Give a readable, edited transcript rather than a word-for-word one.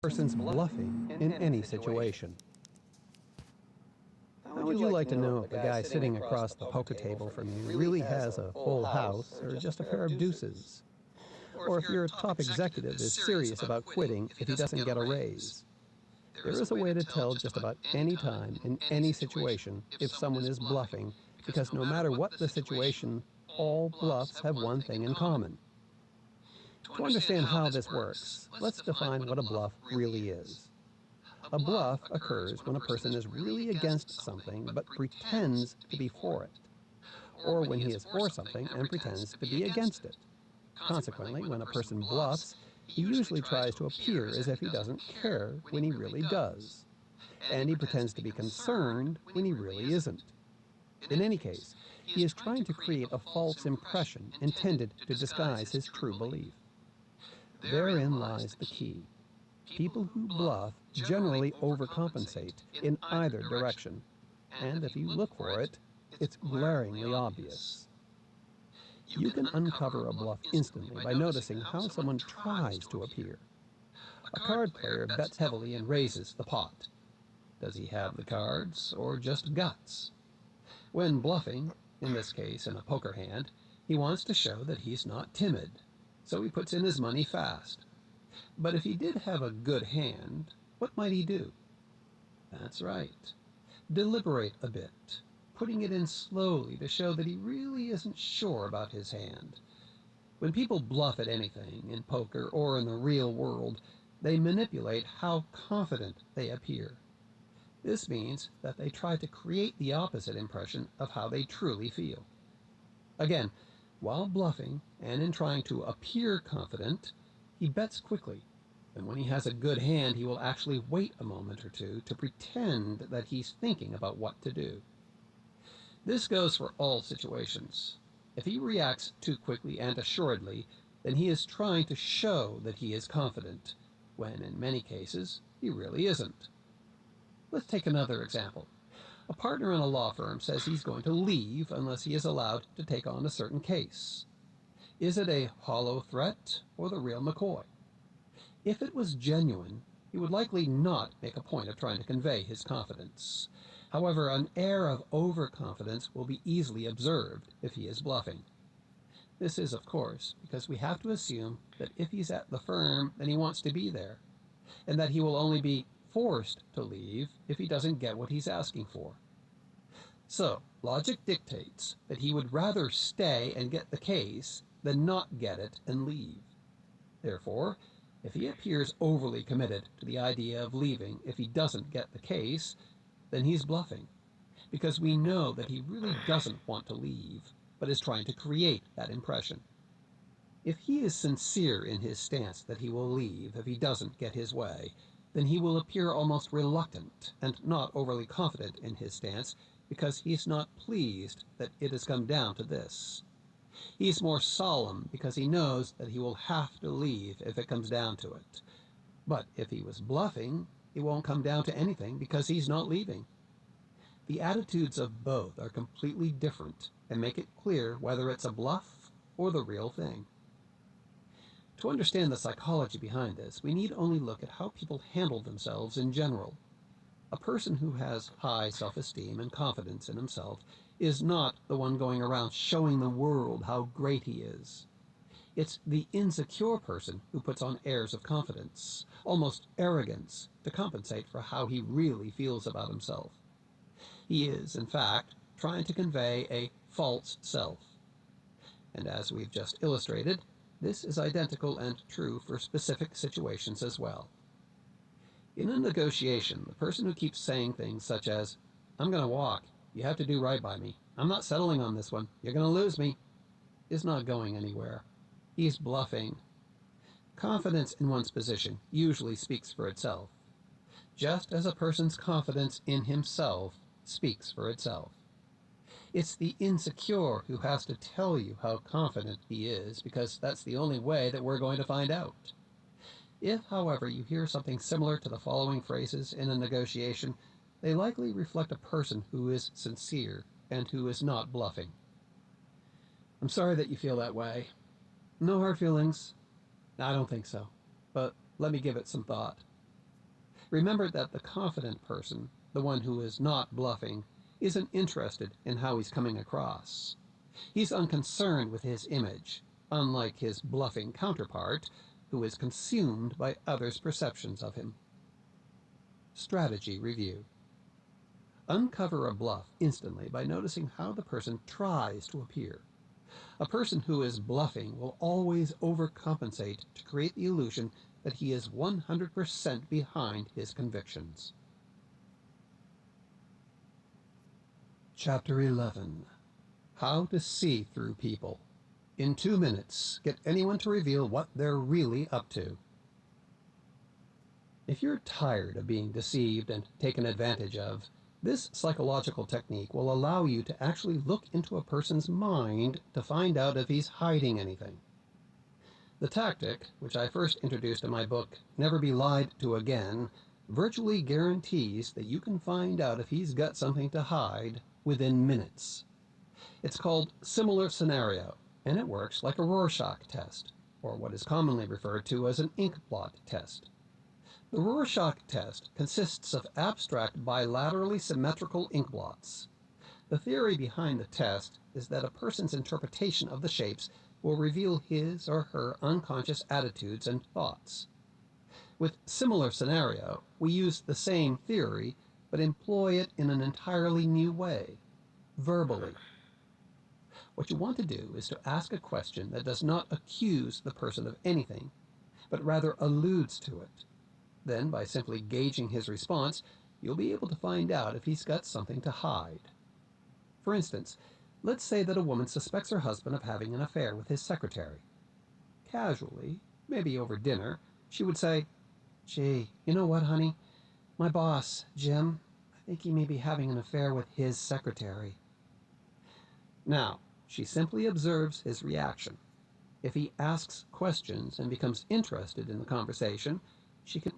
person's bluffing in any situation. How would you like to know if the guy sitting across the poker table from you really has a full house or just a pair of deuces? Or if your top executive is serious about quitting if he doesn't get a raise? There is a way to tell just about any time in any situation if someone is bluffing, because no matter what the situation, all bluffs have one thing in common. To understand how this works, let's define what a bluff really is. A bluff occurs when a person is really against something but pretends to be for it, or when he is for something and pretends to be against it. Consequently, when a person bluffs, he usually tries to appear as if he doesn't care when he really does, and he pretends to be concerned when he really isn't. In any case, he is trying to create a false impression intended to disguise his true belief. Therein lies the key. People who bluff generally overcompensate in either direction, and if you look for it, it's glaringly obvious. You can uncover a bluff instantly by noticing how someone tries to appear. A card player bets heavily and raises the pot. Does he have the cards or just guts? When bluffing, in this case in a poker hand, he wants to show that he's not timid, so he puts in his money fast. But if he did have a good hand, what might he do? That's right. Deliberate a bit, putting it in slowly to show that he really isn't sure about his hand. When people bluff at anything, in poker or in the real world, they manipulate how confident they appear. This means that they try to create the opposite impression of how they truly feel. Again, while bluffing and in trying to appear confident, he bets quickly, and when he has a good hand, he will actually wait a moment or two to pretend that he's thinking about what to do. This goes for all situations. If he reacts too quickly and assuredly, then he is trying to show that he is confident, when in many cases he really isn't. Let's take another example. A partner in a law firm says he's going to leave unless he is allowed to take on a certain case. Is it a hollow threat or the real McCoy? If it was genuine, he would likely not make a point of trying to convey his confidence. However, an air of overconfidence will be easily observed if he is bluffing. This is, of course, because we have to assume that if he's at the firm, then he wants to be there, and that he will only be forced to leave if he doesn't get what he's asking for. So, logic dictates that he would rather stay and get the case than not get it and leave. Therefore, if he appears overly committed to the idea of leaving if he doesn't get the case, then he's bluffing, because we know that he really doesn't want to leave, but is trying to create that impression. If he is sincere in his stance that he will leave if he doesn't get his way, then he will appear almost reluctant and not overly confident in his stance because he's not pleased that it has come down to this. He's more solemn because he knows that he will have to leave if it comes down to it. But if he was bluffing, it won't come down to anything because he's not leaving. The attitudes of both are completely different and make it clear whether it's a bluff or the real thing. To understand the psychology behind this, we need only look at how people handle themselves in general. A person who has high self-esteem and confidence in himself is not the one going around showing the world how great he is. It's the insecure person who puts on airs of confidence, almost arrogance, to compensate for how he really feels about himself. He is, in fact, trying to convey a false self. And as we've just illustrated, this is identical and true for specific situations as well. In a negotiation, the person who keeps saying things such as, "I'm going to walk, you have to do right by me, I'm not settling on this one, you're going to lose me," is not going anywhere. He's bluffing. Confidence in one's position usually speaks for itself, just as a person's confidence in himself speaks for itself. It's the insecure who has to tell you how confident he is, because that's the only way that we're going to find out. If, however, you hear something similar to the following phrases in a negotiation, they likely reflect a person who is sincere and who is not bluffing. "I'm sorry that you feel that way. No hard feelings." "I don't think so, but let me give it some thought." Remember that the confident person, the one who is not bluffing, isn't interested in how he's coming across. He's unconcerned with his image, unlike his bluffing counterpart, who is consumed by others' perceptions of him. Strategy review. Uncover a bluff instantly by noticing how the person tries to appear. A person who is bluffing will always overcompensate to create the illusion that he is 100% behind his convictions. Chapter 11. How to see through people. In 2 minutes, get anyone to reveal what they're really up to. If you're tired of being deceived and taken advantage of, this psychological technique will allow you to actually look into a person's mind to find out if he's hiding anything. The tactic, which I first introduced in my book, Never Be Lied to Again, virtually guarantees that you can find out if he's got something to hide within minutes. It's called similar scenario, and it works like a Rorschach test, or what is commonly referred to as an ink blot test. The Rorschach test consists of abstract bilaterally symmetrical ink blots. The theory behind the test is that a person's interpretation of the shapes will reveal his or her unconscious attitudes and thoughts. With similar scenario, we use the same theory, but employ it in an entirely new way, verbally. What you want to do is to ask a question that does not accuse the person of anything, but rather alludes to it. Then, by simply gauging his response, you'll be able to find out if he's got something to hide. For instance, let's say that a woman suspects her husband of having an affair with his secretary. Casually, maybe over dinner, she would say, "Gee, you know what, honey? My boss, Jim, I think he may be having an affair with his secretary." Now, she simply observes his reaction. If he asks questions and becomes interested in the conversation, she can